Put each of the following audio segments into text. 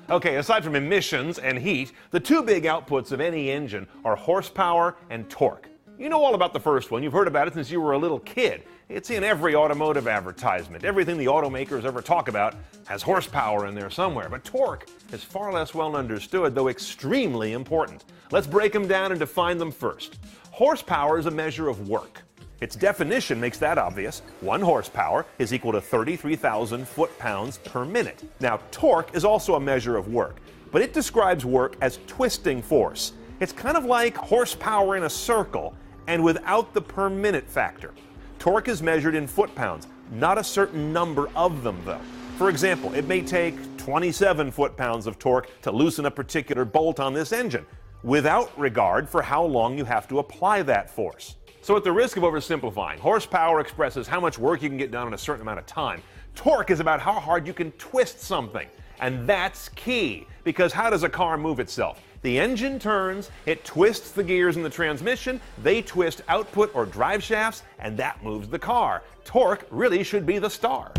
Okay, aside from emissions and heat, the two big outputs of any engine are horsepower and torque. You know all about the first one. You've heard about it since you were a little kid. It's in every automotive advertisement. Everything the automakers ever talk about has horsepower in there somewhere. But torque is far less well understood, though extremely important. Let's break them down and define them first. Horsepower is a measure of work. Its definition makes that obvious. 1 horsepower is equal to 33,000 foot-pounds per minute. Now, torque is also a measure of work, but it describes work as twisting force. It's kind of like horsepower in a circle, and without the per minute factor. Torque is measured in foot-pounds, not a certain number of them, though. For example, it may take 27 foot-pounds of torque to loosen a particular bolt on this engine, without regard for how long you have to apply that force. So at the risk of oversimplifying, horsepower expresses how much work you can get done in a certain amount of time. Torque is about how hard you can twist something. And that's key, because how does a car move itself? The engine turns, it twists the gears in the transmission, they twist output or drive shafts, and that moves the car. Torque really should be the star.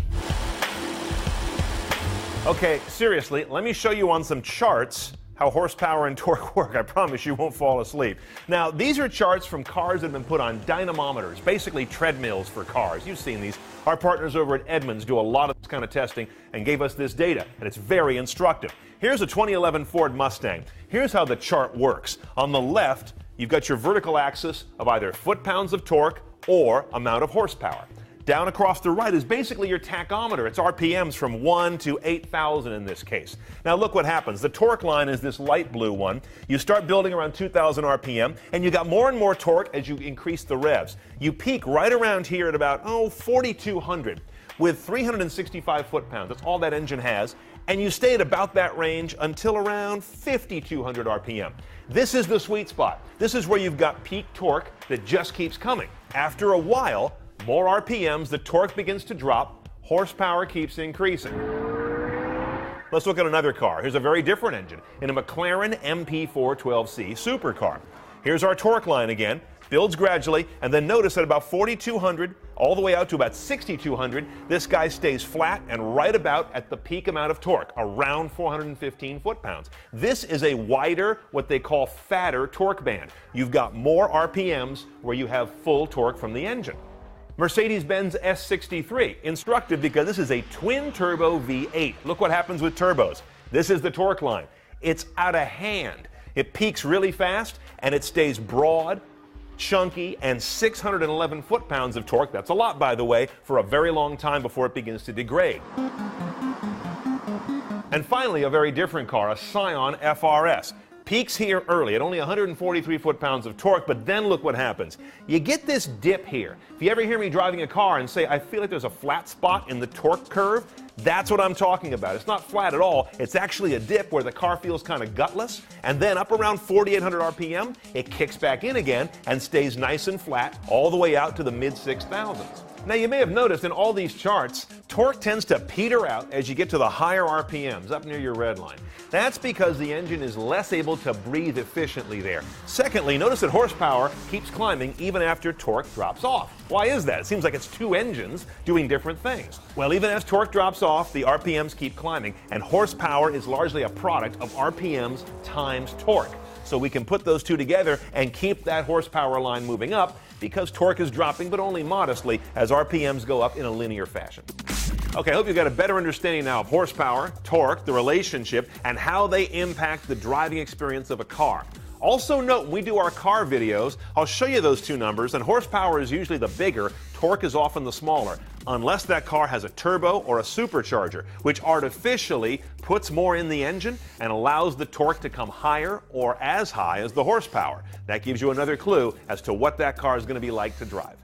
Okay, seriously, let me show you on some charts how horsepower and torque work. I promise you won't fall asleep. Now, these are charts from cars that have been put on dynamometers, basically treadmills for cars. You've seen these. Our partners over at Edmunds do a lot of this kind of testing and gave us this data, and it's very instructive. Here's a 2011 Ford Mustang. Here's how the chart works. On the left, you've got your vertical axis of either foot-pounds of torque or amount of horsepower. Down across the right is basically your tachometer. It's RPMs from 1 to 8,000 in this case. Now look what happens. The torque line is this light blue one. You start building around 2,000 RPM, and you got more and more torque as you increase the revs. You peak right around here at about, 4,200 with 365 foot-pounds. That's all that engine has. And you stay at about that range until around 5,200 RPM. This is the sweet spot. This is where you've got peak torque that just keeps coming. After a while, more RPMs, the torque begins to drop, horsepower keeps increasing. Let's look at another car. Here's a very different engine in a McLaren MP412C supercar. Here's our torque line again. Builds gradually, and then notice at about 4,200 all the way out to about 6,200, this guy stays flat and right about at the peak amount of torque, around 415 foot-pounds. This is a wider, what they call fatter torque band. You've got more RPMs where you have full torque from the engine. Mercedes-Benz S63, instructive because this is a twin-turbo V8. Look what happens with turbos. This is the torque line. It's out of hand. It peaks really fast, and it stays broad, chunky, and 611 foot-pounds of torque. That's a lot, by the way, for a very long time before it begins to degrade. And finally, a very different car, a Scion FRS. Peaks here early at only 143 foot-pounds of torque, but then look what happens. You get this dip here. If you ever hear me driving a car and say, I feel like there's a flat spot in the torque curve, that's what I'm talking about. It's not flat at all. It's actually a dip where the car feels kind of gutless, and then up around 4,800 RPM, it kicks back in again and stays nice and flat all the way out to the mid-6,000s. Now, you may have noticed in all these charts, torque tends to peter out as you get to the higher RPMs, up near your red line. That's because the engine is less able to breathe efficiently there. Secondly, notice that horsepower keeps climbing even after torque drops off. Why is that? It seems like it's two engines doing different things. Well, even as torque drops off, the RPMs keep climbing, and horsepower is largely a product of RPMs times torque. So we can put those two together and keep that horsepower line moving up because torque is dropping, but only modestly, as RPMs go up in a linear fashion. Okay, I hope you've got a better understanding now of horsepower, torque, the relationship, and how they impact the driving experience of a car. Also note, when we do our car videos, I'll show you those two numbers, and horsepower is usually the bigger, torque is often the smaller, unless that car has a turbo or a supercharger, which artificially puts more in the engine and allows the torque to come higher or as high as the horsepower. That gives you another clue as to what that car is going to be like to drive.